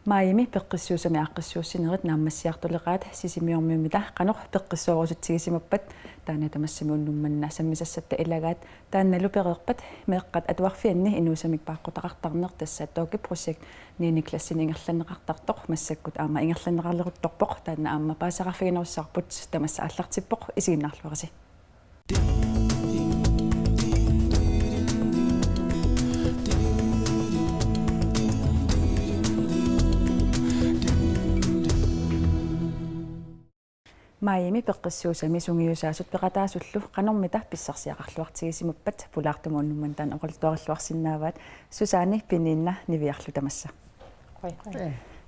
Maimi peqqissuusami aqqissuussinerit naammassiartuleqaat sisimiormiumita qanoq peqqissoorusutsigisimapat taana tamassami unnummanna sammisassatta ilagaat taannalu pereerpat meeqqat atuarfianni inuusamik paaqqutaqartarneq tassaat tooki projekt niiniklassini ingerlanneqartartoq massakkut aama ingerlanneqarleruttorpoq taanna aama paasaqarfiginerussarput tamassa аллартиппоq isiginnarluarisi Maimi peqqissuusami sungiusaasut peqataasullu qanormita pissarsiaqarluartigisimappat pulaartumuunnumman taan oqaltuarilluarsinnaavaat Susaani piniinna niviarlu tamassa.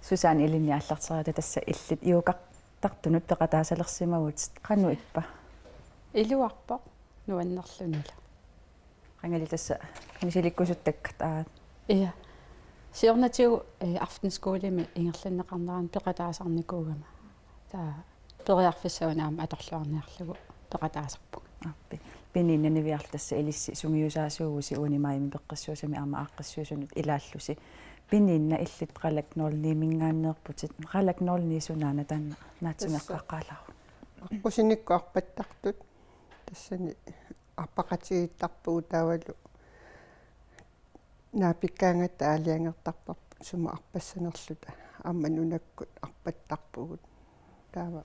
Susaani ilinniaallarterata tassa illit iuqartartunut peqataasalersimavut qannu ippa. Iluarpoq nuannerlunila. Qangali tassa misilikkusuttakkat aat. Iya. Siornatiu aftenskoolimi ingerlanneqarneraan peqataasarnikuugama. Taa periarfissaunaama atorluarniarlugu peqataasarpuk. Appi. Piniinna niviarlu tassa ilissi sungiusaasuugusi uunimaimi peqqissuusami aama aaqqissuusunut ilaallusi. Piniinna illit qalaknoorniimingaanneerputit qalaknoorniisunaana taanna naatsumeqqaqqaalaaru. Aqusinikkuarpattartut tassani arpaqatigittarpuu taavalu naapikkaangata aaliangertarparpu suma arpassanerluta aammanunakkut arpattarpugut taava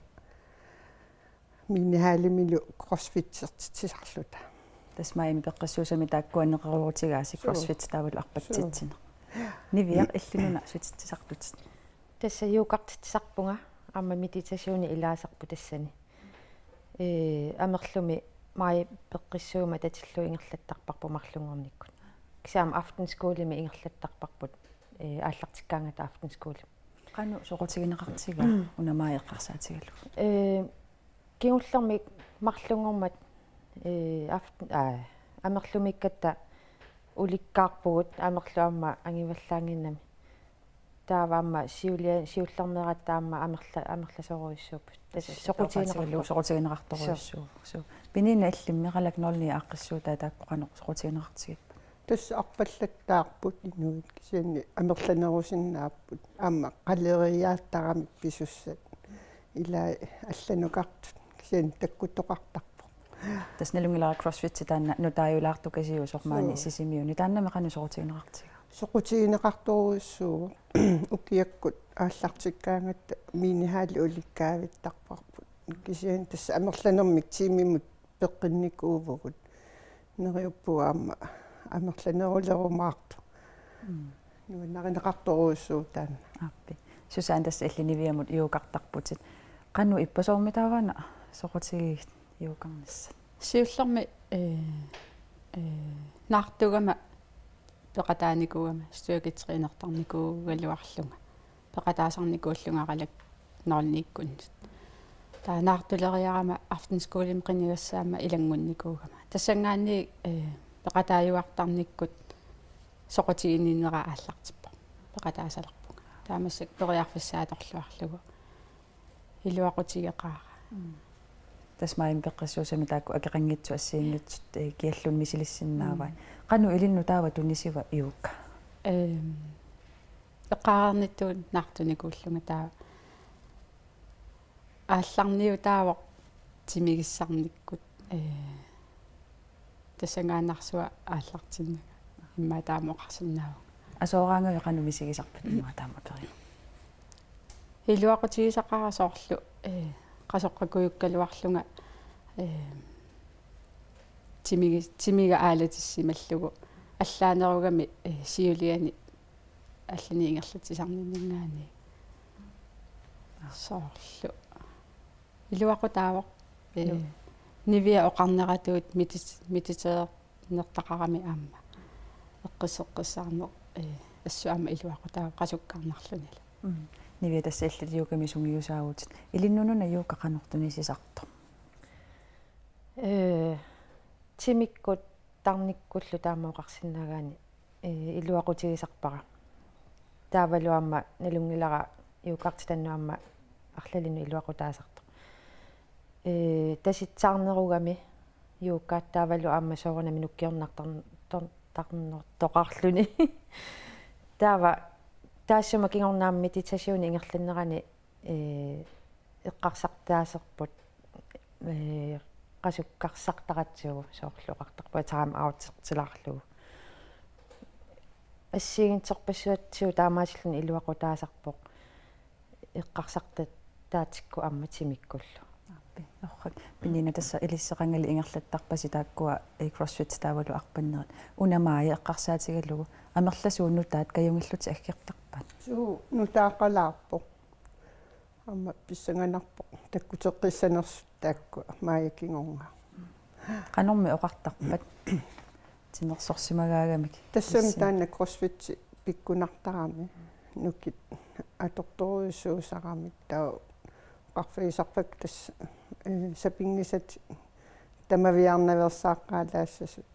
minihaalimilu crossfit-sertitisarluta tasmaimi peqqissuusami taakkuanneqeruutigaasi crossfit taavalu arpatsitsine niviaq illinuna sutitsisartut tassa yuuqartitsarpunga aama meditationi ilaasarpu tassani amerlumi mai peqqissuuma tatillu ingerlattarparpu marlungornikkut kisaam aftenskoolimi ingerlattarparput aallartikkaangata aftenskooli qanu soqutigineqartiga unamaaeqqarsaatigallu kiullermi marlungormat amerlumikkatta ulikkaarpugut amerluamma angivallaanginnami taavaamma siullernerat taamma amerlasoruissuuput soqutigineqartoruissuu piniinna illimmiqalaknoorni aaqqissuutaa taakkoqanoq soqutigineqartigip tassa arpallattaarput inuit kisianni amerlanerusinnaapпут аама qaleriaattarami pisussat ila алланукартут кисиан таккутоқартарпо тасналунгилара CrossFit таанна нутааюлаартукасиу сормаани сисимиуни тааннами қану соқутигинеқартига соқутигинеқарторуиссуу укиаккут ааллартиккаангатта минихаали уликкаавиттарпарпут кисиан тасса амерланермик тимимут пеққинникуувгут нериуппуаама амерланерулерумаарту нуаннаринеқарторуиссуу таана аппи Susan тасса иллинивиамут иукартарпутит qannu ippasoormitaavana soqutigiit iuqarnissat siullermi naartugama peqataanikugama stuakitriinertarnikuugaluarlunga peqataasarnikuullungaralak noorniikkunnut taa naartuleriarama aftenskoolim qinigassaama ilangunnikuugama tassangaanni peqataayuartarnikkut soqutigininera aallartippo peqataasalerpunga taamassak periarfissaatorluarlugu илуақутигеқаара тасмаим пеққиссуусами таакку акеқангитсу ассиингитсут киаллун мисилиссиннаавай қану илинну таава тунисива иукка эққаарниттуун наартуникууллунга таа аалларниу таавоқ тимигиссарниккут тассангаанарсуа ааллартиннага имма таамоқарсинаава асооraangave qanu misigisarput имма таама пери илуақутигисақарасоорлу qasоққакуйуккалуарлунга тимига аалатиссималлугу аллаанеругами сиулиани аллани ингерлатисарниннгаани соорлу илуақутаавоқ нивиа оқарнератуут мититеернертақарами аама эққиссеққиссаарнеқ ассуама илуақутаавоқ қасуккаарнарлунила нивиа тасса иллит юуками сунгиусаагуутит илиннунуна юука канортунисисарто тимиккут тарниккуллу таамаоқарсинаагаани илуақутигисарпара таавалуамма налунгилара юукартитаннуамма арлалину илуақутаасарто таситсаарнеругами юуккааттаавалу аама соорнами нуккиорнартарнертоқарлуни таава таассума кингорнаам медитасиуни ингерланнерани эққарсартаасерпут qasukkarsartaqatsiugu sooрлуqartarpua таам аутертилаарлугу ассигинтерпассуатсиу таамаасиллуни илуақутаасарпоқ эққарсарта таатикку амматимиккуллу аппи оррак пинина тасса илиссеқангали ингерлаттарпаси тааккуа CrossFit таавалу арпаннерит унамаая эққарсаатигаллугу амерласуунну таат каюнгиллути аггертарпат суу нутаақалаарпо амма писсанганарпо таккутеққиссанерс таакку маякингорга канорми оқартарпат тимерсорсимагаагамик тассам таанна CrossFit пиккунартарами нуккит аторторуйссуусарамик таа qarfiisarpak tass sapingisat tamavиарнаверсааққалаассасут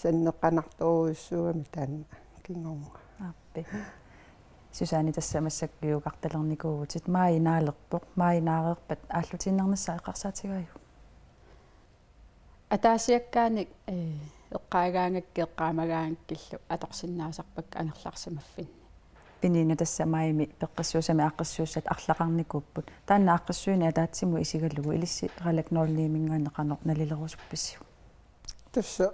саннеққанарторуйссуами таанна кингорга аппи сусаани тасса массаккиугарталерникуугутит маинаалерпоқ маинаареерпат ааллутиннернасса эққарсаатигаю атаасиаккааник эққаагаангакки эққаамагаангккиллу аторсиннаасарпак анерларсимаффин пинина тасса маими пеққиссуусами аққиссууссат арлақарникууппут таанна аққиссуини атаатсиму исигаллугу илисси ралак норниимингаанеқанор налилерусупписсиу тасса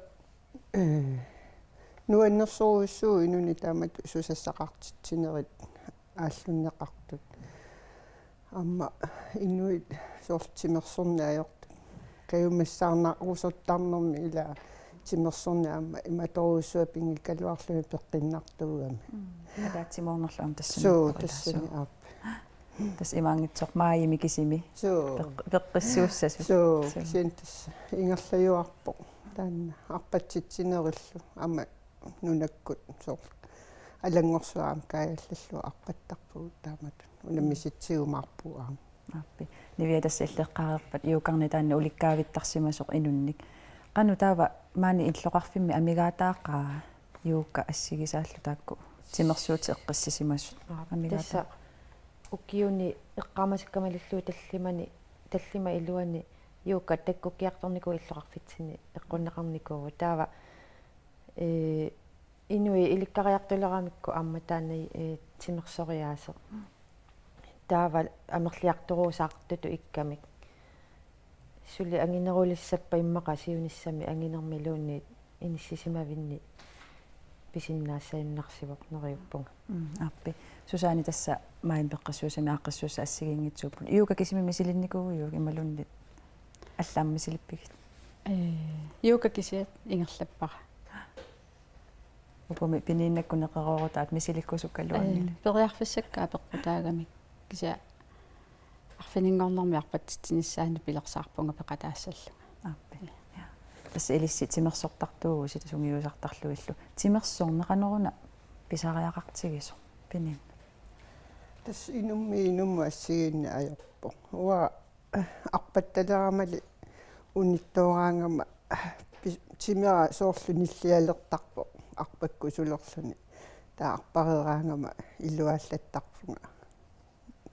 нуаннерсоруйссуу инуни таамат сусассақартитсинерит ааллуннеқартут амма инуит сортимерсорнаajortu каюмассаарна усоттарнерми ила тимерсорнаама иматоруйссуа пингиккалуарлуми пеққиннартуугами атаатсимоорнерлуам суу тассами тассани аап тас имаангитсоқ маими кисими суу пеққиссууссасу суу синтас ингерлаюарпо таанна арпатситсинериллу ама нунаккут соор алангорсуаам каяллаллу арпаттарпугут таамат унамиситсигумаарпуаам аппи нивиа тасса иллеққарерпат иукарни таанна уликкаавиттарсимасоқ инунник qanu taava maani иллоқарфимми амигаатааққаа юукка ассигисааллу таакку тимерсуути эққиссисимассут амигаата уккиуни эққамасаккамалиллуу таллима илуани юукка таккуккиарторнику иллоқарфитсини эққуннеқарникуугу таава инуи иликкариартулерамикку амма таанай тимерсориаасо таава амерлиарторуусаартуту иккамик сули ангинерулиссаппа иммақа сиуниссами ангинермилуунни иниссисимавинни писиннаассаимнарсивоқ нериуппунга аппи сусаани тасса маим пеққиссуусами ааққиссууса ассигингитсууппун иука кисими мисилинникуугуйуг ималунни аллааммисилиппигит юука кисиат ингерлаппара упоми пининнаккунеқероорутаат мисиликкусуккалуангили периарфиссаккаа пеққутаагамик кися арфинингорнэрми арпатситсиниссаани пилерсаарпунга пеқатаассаллу аппи тасса илисси тимерсортартуугу сита сунгиусартарлуиллу тимерсорнеқанеруна писариақартигисо пинин тас инумма ассигинна аёрпо уа арпатталерамали униттооraangama тимера соорлу ниллиалертарпо арпакку сулерлуни таа арпарераангама илуааллаттарфунга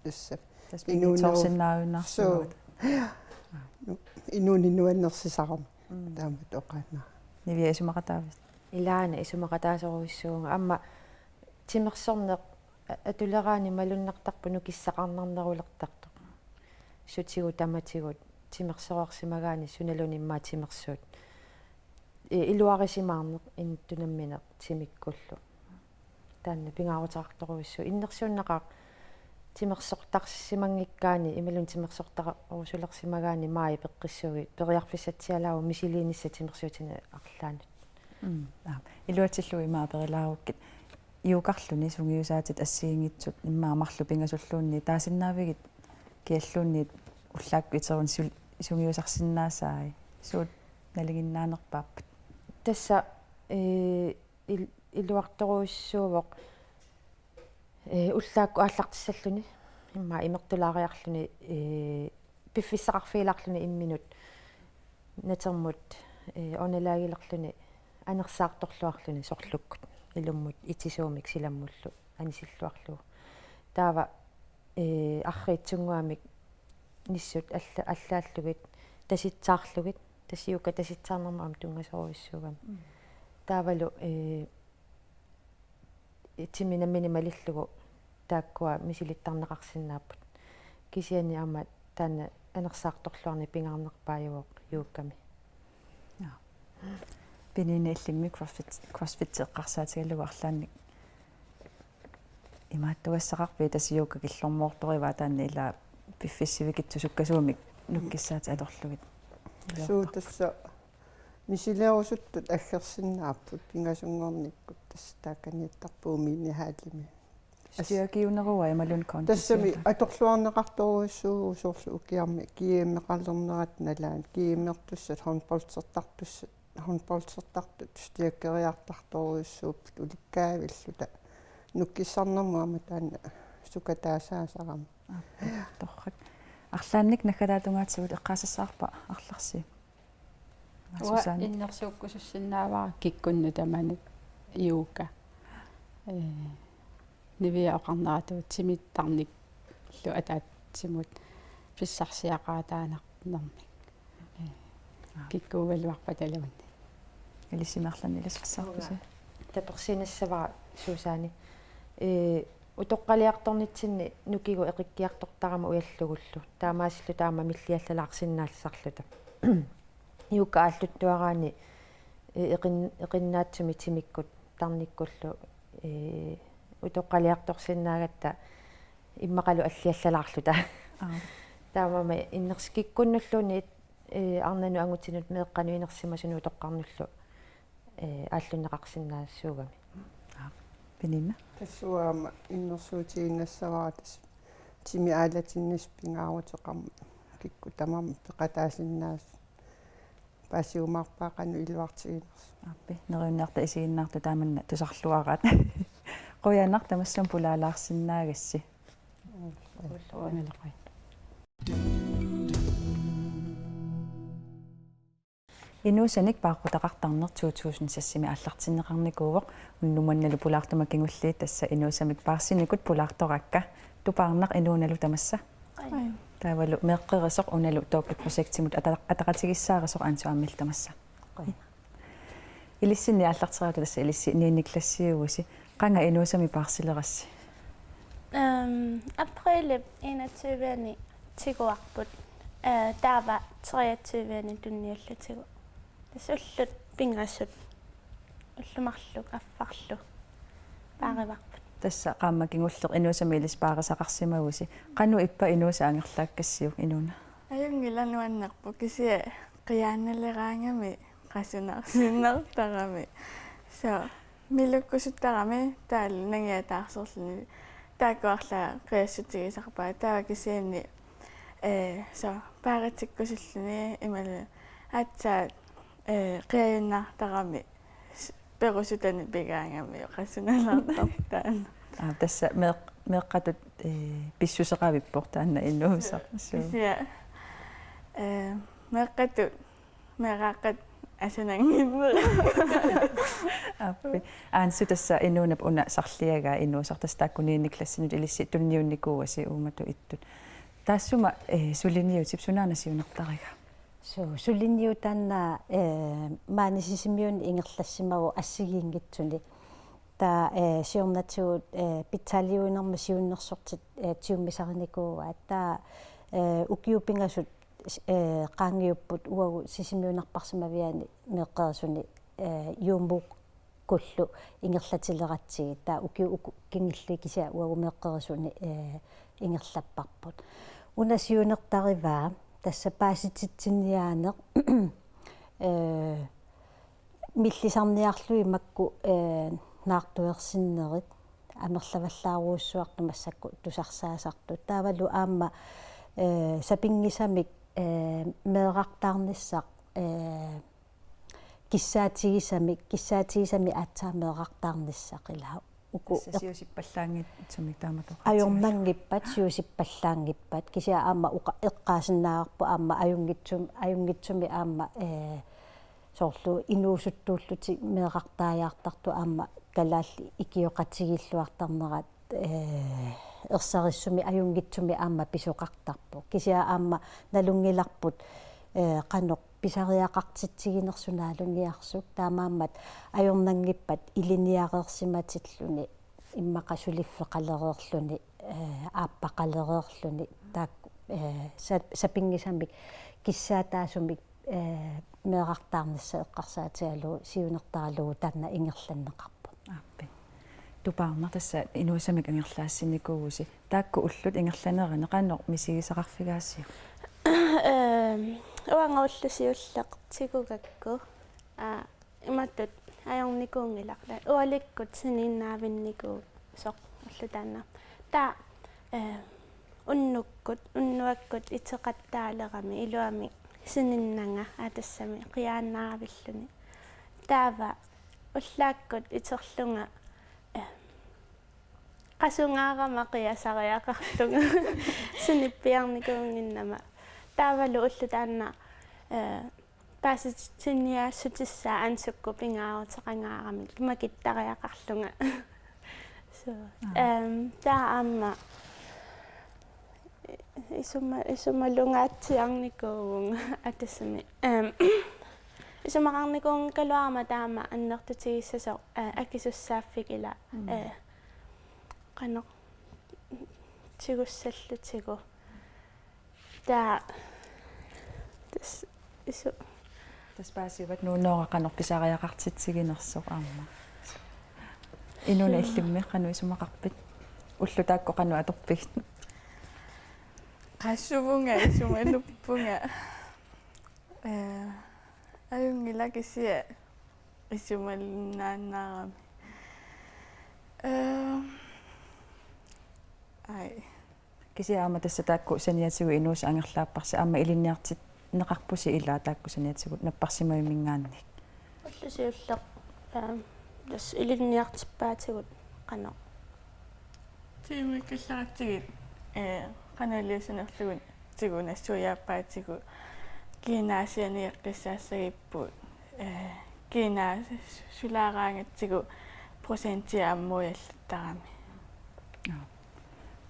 тасса инуунерсиннаавиннарсуут инуунинуаннерсисарам таамат оқаана нивиа исумақатаавис илаана исумақатаасоруиссуунга амма тимерсорнеқ атулераани малуннартарпуну киссақарнарнерулертартоқ сутигу таматигут тимерсоруарсимагаани суналуни иммаа тимерсуут илуарисимаарнеқ интунамминеқ тимиккуллу таанна пингаарутеқарторуиссу иннерсууннеқаа тимерсортарсимангиккаани ималун тимерсортарусулерсимагаани маи пеққиссуги периарфиссатсиалаау мисилиинисса тимерсуутина арлаанут илуатсиллуи маа перилааруккит иукарлуни сунгиусаатит ассигингитсут иммаамарлу пингасуллуунни таасиннаавигит киаллуунни уллаакку итерун сунгиусарсиннаасаи суут налигиннаанерпааппат тасса илуарторуиссуувоқ уллаакку ааллартиссаллуни имма имертулаариарлуни пиффиссақарфииларлуни имминут натермут онелагилерлуни анерсаарторлуарлуни сорлуккут илуммут итисуумик силаммуллу анисиллуарлу таава арриитсунгуамик ниссут аллааллугит таситсаарлугит тасиука таситсаарнермаам тунгасоруиссуугам таавалу тиминаммини малиллугу тааккуа мисилиттарнеқарсинааппут кисиани аама таана анерсаарторлуарни пингаарнерпаажуоқ юукками пинини иллимми CrossFit эққарсаатигаллугу арлаанник имааттугассақарпи тасиука киллормоорторива таанна ила пиффиссивикитсу суккасуумик нуккиссаати алорлугит суутасса мисилеорусуттут аггерсиннааппут пингасунгорниккут тасса тааканиаттарпуумиинни хаалими стиакиунеруа ималун контест тассами аторлуарнеқарторуиссуу соорлу укиарми кииммеқарлернерат налаан кииммертуссат хонполсертартуссат хонполсертартут стиаккериартарторуиссууппут уликкаавиллута нуккиссарнэрмуама таана сукатаасаасарама торрак арлаанник накалаатунгаатсуут эққаасассаарпа арларси уа иннерсууккусуссиннааваа киккунну таманут иука нивиа оқарнарату тимиттарник лу атаатсимут писсарсиақаатаанарнэрмик киккуугалуарпа талавни илиссимерлани илассарсаарпуси таперсинассавара суусаани утоққалиарторнитсинни нукигу эқиккиартортарама уяллугуллу таамаассилу таама миллиаллалаарсиннаалсарлута юка ааллуттуараани эқиннаатсуми тимиккут тарниккуллу утоққалиарторсиннаагатта иммақалу аллиаллалаарлута таамама иннерскиккуннуллуни арнану ангутинут меэққануинерсимасуну утоққарнуллу ааллунеқарсиннаассуугами пинина тассуаама иннерсуутигиннассаваатас тими аалатиннис пингааруутеқарма кикку тамам пеқатаасиннаас пассиумаарпаақану илуартигинерс аппи нериунниарта исигиннаарту тааманна тусарлуараат qoyanaq tamassum pulaalaarsinnaagassi уанелеқай инуусаник пааққутақартарнер 2000 сассими аллартиннеқарникууоқ уннуманналу пулаартума кингуллии тасса инуусамик паарсиникут пулаарторакка тупаарнақ инууналу тамасса таавалу меэққерисоқ уналу тоопи прожектимут атақатигиссаарисоқ ансуаммил тамасса илиссинни аллартераату тасса илисси ниинниклассиугуси qanga inusami parsilerassi april 21-ni tiguarput taava 23-ni tunniallutigu tasullut pingassut уллумарлук аффарлу паарivарпут тасса qaamma kingulleq inusami ilis paarisaqarsimagуси qanu ippa inusa angerlaakkассиук inuna аюнгилануаннарпу кисия қиаанналераангами qasunaarsinnartarami so милуккусуттарами таал нангиатаарсерлүни таакуарла қиассутигисарпаа таа кисианни со пааратиккусуллуни ималу атсаа қиаюннаартарами перусутани пигаангами қасуналаартартаан тасса меэққатут писсусеқавиппор таанна иннуусар кисия меэққату мераақат асанангимме аппи аансу тасса инуунап уна сарлиагаа инуусар тас тааккуниинниклассинут илисси тунниунникууаси уумату иттут таассума сулиниутип сунаанасиунертарига сулинниу таанна маанисисимиун ингерлассимагу ассигиингитсуни та сиорнатсуут питсалиуинерма сиуннерсортит тиуммисариникууа та укиупингасут qaangiupput uagu sisimiunarparsimavиани meeqqerisuни yuumbuq kullu ingerlatileratsigi taa ukiu kingilli kisia uagu meeqqerisuni ingerlapparput unasiunertarivaa tassa paasititsinniaaneq millisarniarlui makku naartuersinnerit amerlavallaaruussuartu massakku tusarsaasartu taavalu aamma sapingisamik meeqartaarnissaq киссаатигисами аатсаамеэқартаарниссақ илаа уку сиусиппаллаангит сумик тааматоқ ajornangippat siusippallaangippat kisia aamma uqa eqqaasinnaarpu aamma ajungitsumi aamma soorlu inuusuttuulluti meeqartaajaartartu aamma kalaalli ikioqatigilluartarnerat erserissumi ajungitsumi aamma pisuqartarpu kisia aamma nalungilarput qanoq pisariaqartitsiginersunaalungiarsuk taamaammat ajornangippat iliniaqersimatilluni иммақасулиффеқалереерлүни ааппақалереерлүни таак сапингисамик киссаатаасумик меэқартаарнisса эққарсаатигалу сиунертаралугу таанна ингерланнеқарпу ааппи тупаарна тасса инуусамик ангерлаассинникууси таакку уллут ингерланерина qaannoq мисигисақарфигаассиу уангауллусиуллеқ тигугакку иматтут аёрникуунгиларла уаликкут сининнаавинникуу соқ уллутаанна таа уннуаккут итеқаттаалерами илуами сининнага атассами қиааннааравиллуни таава уллааккут итерлунга qasungаарама qiasariaqarlunga sinippiarnikuunginnama taavalu ullutaanna paasitsinniaassutissa ansukku pingaarutaqangaarami kimakittariaqarlunga so taamma isumalungaatiarnikuunga atassami isumaqarnikuun kaluarma taama annertutigissasoq akisussaaffikila qanoq tigussallutigu taa isu таспаасиват нуунеорақанер писариақартитсигинерсоқ аама инуна иллимми қану исумақарпит уллу таакко қану аторпигит qassuvunga isumaluppunga аюнгилакисиа исумалнааннаарами ай кисиаама тасса таакку саниатигу инуус ангерлааппарси аама илинниартит неқарпуси илаа таакку саниатигут наппарсимаюмингаанник уллусиуллеқ тас илинниартиппаатигут qanoq тимиккалларатсигит qanuliusunерлугун тигунассуяаппаатигу гимнасианиэққиссаассагиппут гина сулаараангатсигу процентиа аммуяллаттарами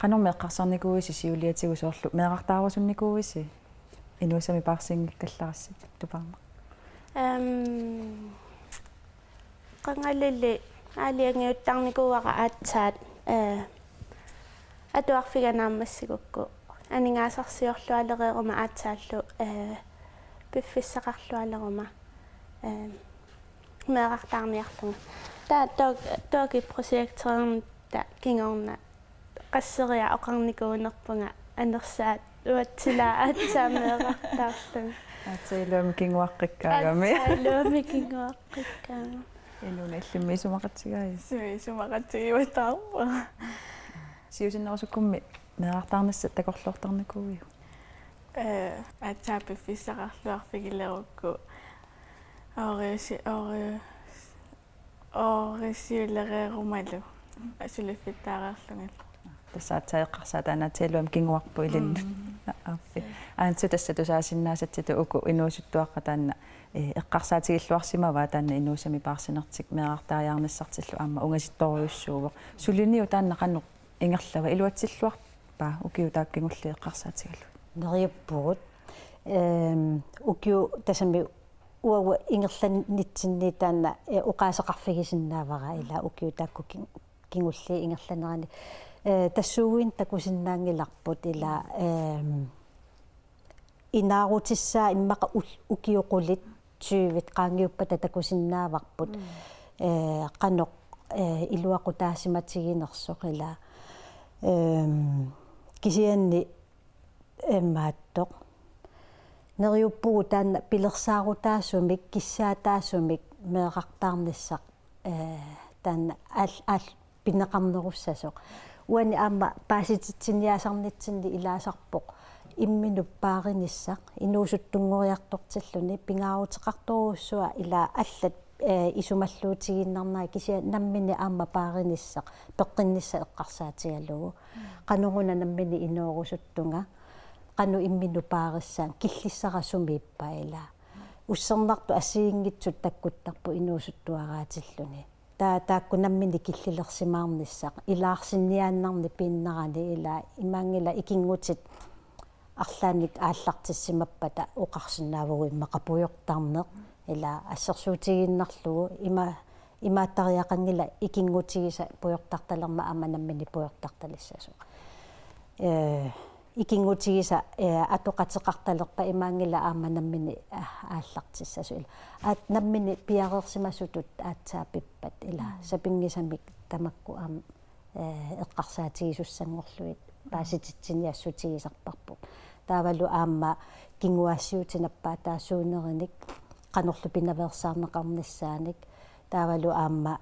qanor meqqarsarnikuuisi siuliatigu soorlu meeqartaarusunнikuuisi inuusami paarsingikkallarassik tuparma qangalili aaliangiuttarnikuuaqa aatsaat atuarfiganaammassigukku aningaasarsiorlualereeruma aatsaallu piffissaqarlualeruma meeqartaarniarlunga taa tooki projekteerta kingorna qasseriа oqarnikuunerpunga anersaat uatsilaa aatsaammeeqartaarlunga атсаилуами кингуаққиккаагами атсаилуами кингуаққиккаама инуна иллимми исумақатсигаис исумақатсигиватаарпа сиусиннерусуккумми meeqartaarnassat takorluortarnikuuiu атсааппиффисақарлуарфигилерукку орисиулереерумалу асулиффиттаараарлунгал тассаатсаеққарсаа таанатсаилуам кингуарпу илинна ааппи аансу тасса тусаасиннаасатситу уку инуусуттуаққа таанна эққарсаатигиллуарсимава таанна инуусами паарсинертик меэqartaajaarnassartillu аама унгаситторюссууво сулиниу таанна қанноқ ингерлава илуатсиллуарпаа укиу тааккингулли эққарсаатигалу нериуппугут укиу тасами уава ингерланнитсинни таанна уқаасеқарфигисиннаавара ила укиу таакку кингулли ингерланерани тассууин такусиннаангиларпут ила инаарутиссаа иммақа укиоқулит 20 qaangiuppa такусиннааварпут qanoq илуақутаасиматигинерсоқ ила кисианни мааттоқ нериуппугу таанна пилерсаарутаасумик киссаатаасумик меэqartaarnissaq таанна ал пинеқарнеруссасоқ уани аама паасититсиниасарнитсинни илаасарпоқ иммину паариниссақ инуусуттунгориартортиллуни пингаарутеқарторуссуа ила аллат исумаллуутигиннарнаа кися наммини аама паариниссақ пеққиннисса эққарсаатигалугу қанугуна наммини иноорусуттунга qanu imminu paarissaan killissarasumi ippaila ussernartu asiinngitsut takkuttarpu inuusuttuaraatilluni taakku nammini killillersimaarnissaq ilaarsinniaannarni pinnarani ila imaangila ikingutit арлааник ааллартиссимаппата оқарсиннаавгу иммақапуйортарнеқ ила ассерсуутигиннарлугу има имааттариақангила икингутигиса пуйортарталерма аманаммини пуйортарталиссасо икингутигиса атоқатеқарталерпа имаангила ааманаммини ааллартиссасу ила аат наммини пиареерсимасутут аатсаапиппат ила сапингисамик тамакку аама эққарсаатигисуссангорлуит паасититсиниассутигисарпарпу таавалу аама кингуассиутинаппаа таасуунериник qanorlu pinaversaarneqarnissaanik taavalu aamma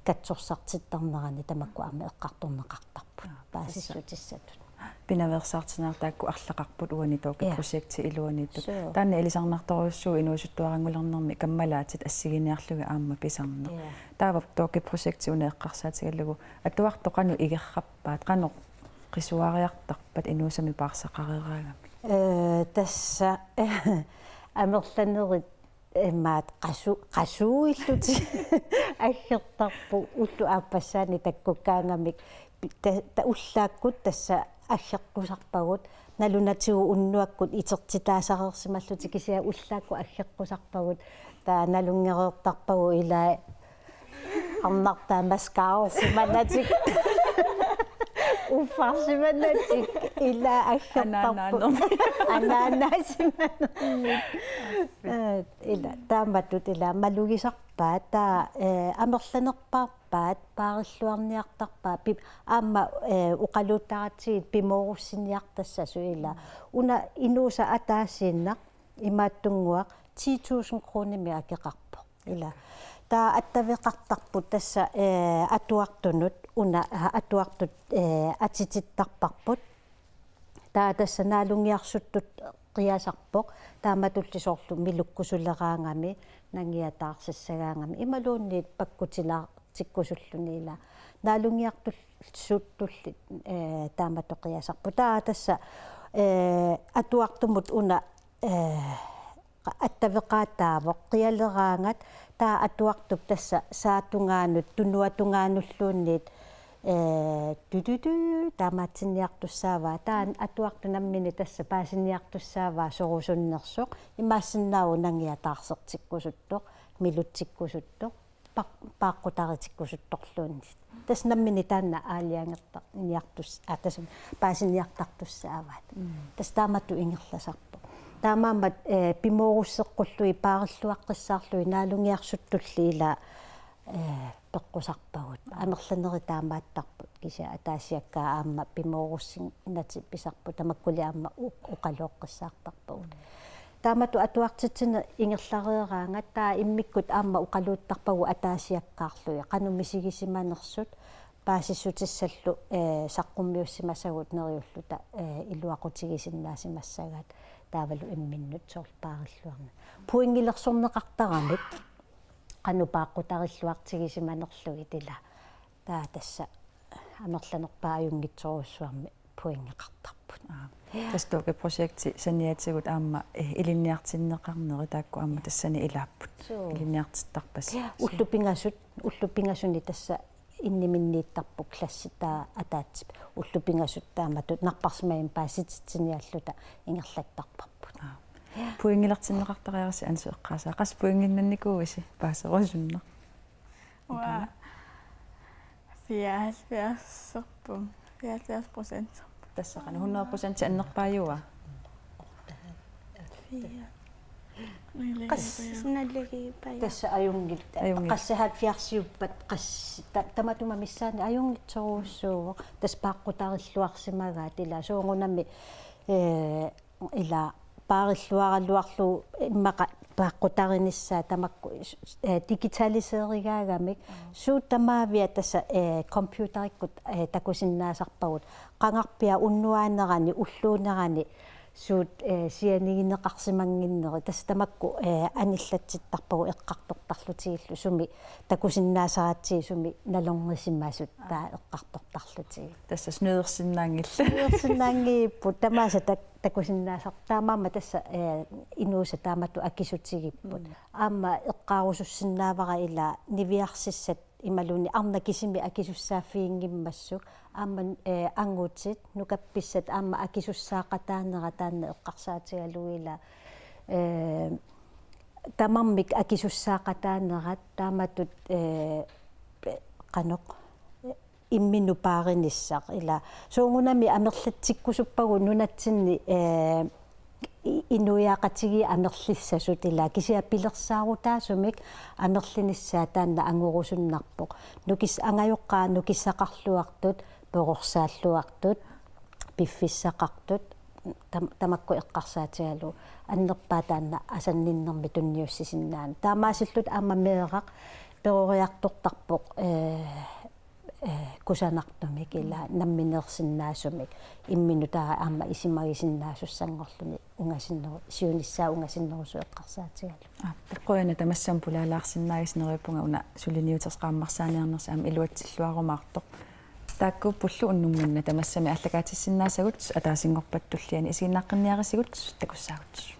katsorsaartittarnerani tamakku aamma eqqartorneqartarput paasissutissatut pinaversaartinaartaakku арлақарпут уанитооки projecti iluanittut таанна элисарнарторуссуу инуусуттуарангулернэрми каммалаатит ассигиниарлуги аамма писарне таавап тооки projecti унеэққарсаатигаллугу атуартоқану игерраппаат қано qisuariartarpat inuusami paarsaqareeraagami тасса амерланерит маат qasuuillути аггертарпу уллу ааппассаани таккуккаангамик та уллааккут тасса аггеққусарпагут налунатигу уннуаккут итертитаасареерсималлути кисиа уллаакку аггеққусарпагут таа налунгереертарпагу илаа арнартаа маскаарсиманатик уфарсиманатик ила аггертарпу анаанасиманерми ила тааматтут ила малугисарпаа таа амерланерпаарпаат паариллуарниартарпаа пип аама уқалуттаратсигит пимооруссиниартассасу ила уна инууса атаассииннақ имааттунгуақ 10,000 кроними акеқарпо ила таа аттавеқартарпут тасса атуартунут уна атуартут атититтарпарпут таа тасса наалунгиарсуттут қиасарпоқ тааматуллисоорлу милуккусулераангами нангиатаарсассагаангами ималуунниит паккутилаа тиккусуллунила наалунгиартулсуттулли тааматоқиасарпу таа тасса атуартумут уна аттавеқаатаавоқ қиалераангат таа атуартуп тасса саатунгаанут тунуатунгаануллуунниит тутуту таамаатсинниартуссааваа таан атуартунаммини тасса паасинниартуссааваа сорусуннерсоқ имаассиннааву нангиатаарсертиккусуттоқ милутсиккусуттоқ пааққутаритиккусутторлуунни тас наммини таанна аалиангерта ниартус атасум паасинниартартуссааваат тас тааматту ингерласарпо таамаамат пимооруссеққуллуи паариллуаққиссаарлуи наалунгиарсуттулли ила пеққусарпагут амерланери таамааттарпут кися атаасиаккаа аама пимооруссин нати писарпу тамаккули аама уқалуоққиссаартарпагут таамату атуартитсина ингерлареераанга таа иммиккут аама уқалууттарпагу атаасиаккаарлуи қанумисигисиманерсут паасиссутиссаллу саққуммиуссимасагут нериуллута илуақутигисиннаасимассагаат таавалу имминнут соорлпаариллуарна пуингилерсорнеқартарамик qanu paaqqutarилluartigisimанерлуги тила таа тасса амерланерпаа аюнгитсоруссуарми пуингеқартарпут тастууки projecti саниатигут аама илинниартиннеқарнери таакку аама тассани илааппут илинниартиттарпас уллупингасуни тасса инниминнииттарпу класситаа атаатсип уллупингасут тааматут нарпарсимаим паасититсиниаллута ингерлаттарпарпут пуингилартиннеқартариараси ансу эққаасаа қас пуингиннанникууиси паасерусуннер уа 74% тассақана 100% аннерпааюа qassinallagi paya тасса аюнгит qassahат фиарсиуппат qas таматума миссаани аюнгитсоруussууво тас пааққутариллуарсимагаа тила суунгунами ила паариллуаралуарлу иммаqa пааққутариниссаа тамакку дигиталисееригаагамик суутамаавиа тасса компьютериккут такусиннаасарпагут qangarpia уннуаанерани уллуунерани суут сианигинеқарсимангиннери тас тамакку аниллатситтарпагу эққартортарлутигиллу суми такусиннаасаратсии суми налонгисимаасут таа эққартортарлутиги тасса снуерсиннаангилла снуерсиннаангииппут тамааса такусиннаасартаамаама тасса инууса таамату акисутигиппут аама эққаарусуссиннаавара ила нивиарсиссат ималуни арна кисими акисуссааффиингиммассу аама ангуутсит нукапписсат аама акисуссаақатаанера таанна эққарсаатигалуила тамармик акисуссаақатаанерат тааматут канеқ имминупааринissaq ила суунгунами амерлатсиккусуппагу нунатсинни инуяақатиги амерлиссасут ила кисиа пилерсаарутаасумик амерлиниссаа таанна ангурусуннарпоқ нукис ангайоққаа нукиссақарлуартут пеқорсааллуартут пиффиссақартут тамакку эққарсаатигалу аннерпаа таанна асанниннэрми тунниуссисиннаан таамаасиллут аамамеэрақ перориартортарпоқ кусанартумик ила намминерсиннаасумик иммину таа аама исимагисиннаасуссангорлуни унгасиннеру сиуниссаа унгасиннерусу эққарсаатигалу пеққуяна тамассам пулаалаарсиннаагиснериуппунга уна сулиниутерсқааммарсааниарнерса аама илуатсиллуарумаартоқ таакку пуллу уннумманна тамассами аллагаатиссиннаасагут атаасингорпаттуллиани исигиннааққинниарисигут такуссаагут